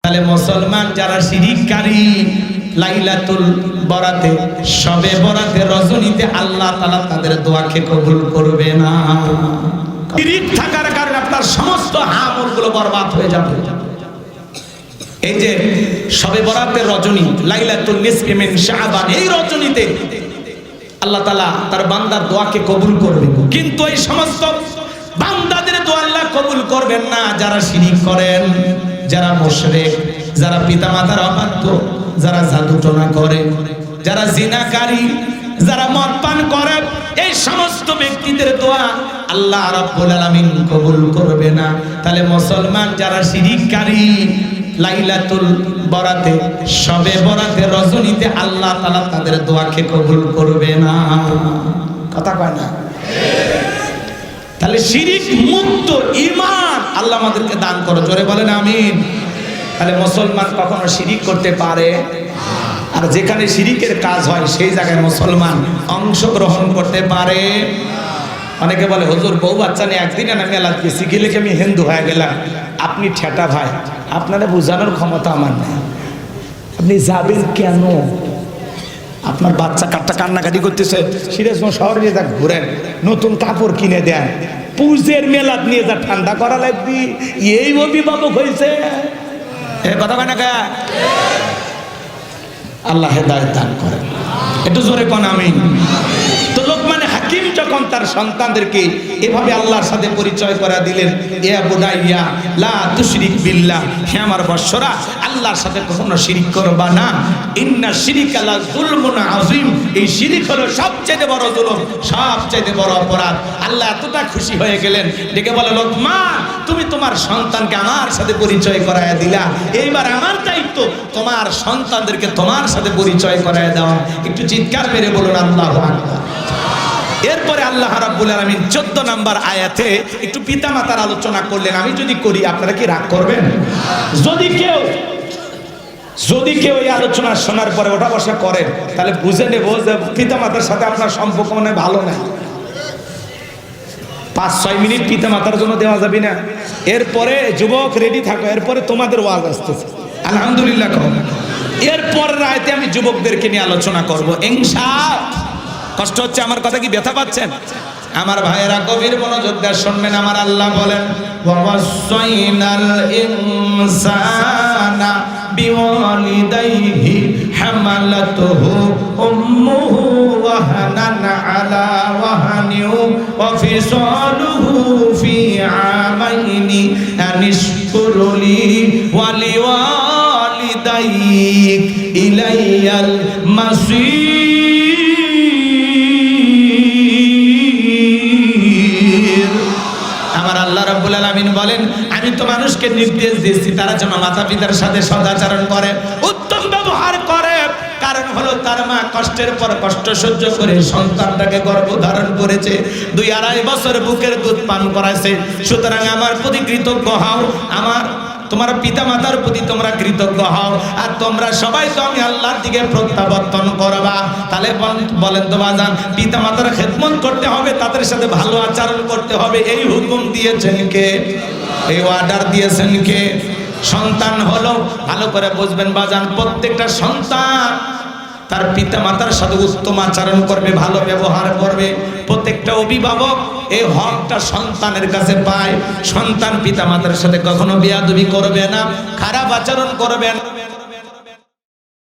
তাহলে মুসলমান যারা শিরিককারী লাইলাতুল বরাতে শবে বরাতে রজনীতে আল্লাহ তাআলা তাদের দোয়াকে কবুল করবে না। শিরিক থাকার কারণে আপনার সমস্ত আমলগুলো বরবাদ হয়ে যাবে। এই যে শবে বরাতের রজনী লাইলাতুল নিসফি মিন শাবান, এই রজনীতে আল্লাহ তাআলা তার বান্দার দোয়াকে কবুল করবেন, কিন্তু এই সমস্ত বান্দাদের দোয়া আল্লাহ কবুল করবেন না যারা শিরিক করেন, যারা মুশরিক, যারা পিতামাতার অবাধ্য, যারা জাদুটোনা করে, যারা জিনাকারী, যারা মদ পান করে, এই সমস্ত ব্যক্তিদের দোয়া আল্লাহ রাব্বুল আলামিন কবুল করবে না। তাহলে মুসলমান যারা শিরিককারী লাইলাতুল বরাতে শবে বরাতে রজনীতে আল্লাহ তাআলা তাদের দোয়াকে কবুল করবে না। কথা কয় না? তাহলে শিরিক মুক্ত ঈমান আল্লাহ আমাদেরকে দান করো, জোরে বলেন আমিন। তাহলে মুসলমান কখনো শিরিক করতে পারে, আর যেখানে শিরিকের কাজ হয় সেই জায়গায় মুসলমান অংশগ্রহণ করতে পারে। অনেকে বলে হুজুর বউ বাচ্চা নিয়ে একদিন না মেলাত গেছি, গেলে কি আমি হিন্দু হয়ে গেলাম? আপনি ঠেটা ভাই, আপনারা বোঝানোর ক্ষমতা আমার নেই। আপনি যাবেন কেন? আপনার বাচ্চা কাটটা কান্নাকাটি করতেছে, সিরাজগঞ্জ শহরে নিয়ে যা ঘুরেন, নতুন কাপড় কিনে দেন, পূজের মেলাত নিয়ে যা ঠান্ডা করা লাগবি, এই অভিভাবক হয়েছে। কথা কয় না কা? আল্লাহ হেদায়েত দান করেন, একটু জোরে কোন আমিন। তো লোকমান হাকিম যখন তার সন্তানদেরকে এভাবে আল্লাহর সাথে পরিচয় করা দিলেন, ইয়া বুনাইয়া লা তুশরিক বিল্লাহ, হে আমার বৎসরা আল্লাহর সাথে কখনো শিরিক করবা না, ইন্না শিরিকা লা যুলমুন আযীম, এই শিরিক হলো সবচেয়ে বড় জুলুম, সবচেয়ে বড় অপরাধ। আল্লাহ এতটা খুশি হয়ে গেলেন, ডেকে বলে লোকমান তুমি তোমার সন্তানকে আমার সাথে পরিচয় করায়া দিলা, এইবার আমার দায়িত্ব তোমার সন্তানদেরকে তোমার সাথে পরিচয় করায়া দেওয়া। একটু চিৎকার মেরে বলুন আল্লাহু আকবার। এরপরে আল্লাহ রাব্বুল আলামিন 14 নম্বর আয়াতে একটু পিতামাতার আলোচনা করলেন। আমি যদি করি আপনারা কি রাগ করবেন? যদি কেউ এই আলোচনা শোনার পরে ওঠা বসা করেন, তাহলে বুঝে নেব যে পিতামাতার সাথে আপনার সম্পর্ক মনে ভালো নাই। 5-6 মিনিট পিতামাতার জন্য দেওয়া যাবে না। এরপরে যুবক রেডি থাকো, এরপরে তোমাদের ওয়াজ আসতেছে, আলহামদুলিল্লাহ। এরপর রাতে আমি যুবকদেরকে নিয়ে আলোচনা করব ইনশাআল্লাহ। কষ্ট হচ্ছে আমার কথা, কি ব্যথা পাচ্ছেন? আমার ভাইয়েরা গভীর মনোযোগ দিয়ে শুনবেন। আমার আল্লাহ বলেন ওয়াসাইনাল ইনসানা বিওয়ালিদাইহি হামালাতুহু উম্মুহু ওয়াহানান আলা ওয়াহানিউ ওয়া ফিসালুহু ফি আমাইনি আনিশকুরলি ওয়া লিওয়ালিদাইক ইলাইয়াল মাসির। আল্লাহ রাব্বুল আলামিন বলেন আমি তো মানুষকে নির্দেশ দিয়েছি তারা যেন মাতা পিতার সাথে সদাচরণ করে, উত্তম ব্যবহার করে। কারণ হলো তার মা কষ্টের পর কষ্ট সহ্য করে সন্তানটাকে গর্ভধারণ করেছে, 2-2.5 বছর বুকের দুধ পান করাইছে। সুতরাং আমার প্রতি কৃতজ্ঞ হও, তোমার পিতা মাতার প্রতি তোমরা কৃতজ্ঞ হও। আর তোমরা সবাই তো আমি আল্লাহর দিকে প্রত্যাবর্তন করবা। তাহলে বলেন তো বাজান, পিতা মাতার খেদমত করতে হবে, তাদের সাথে ভালো আচরণ করতে হবে, এই হুকুম দিয়েছেন কে? এই অর্ডার দিয়েছেন কে? সন্তান হলো, ভালো করে বুঝবেন বাজান, প্রত্যেকটা সন্তান তার পিতা মাতার সাথে উত্তম আচরণ করবে, ভালো ব্যবহার করবে। প্রত্যেকটা অভিভাবক এই হকটা সন্তানের কাছে পায়। সন্তান পিতা মাতার সাথে কখনো বেয়াদবি করবে না, খারাপ আচরণ করবে না।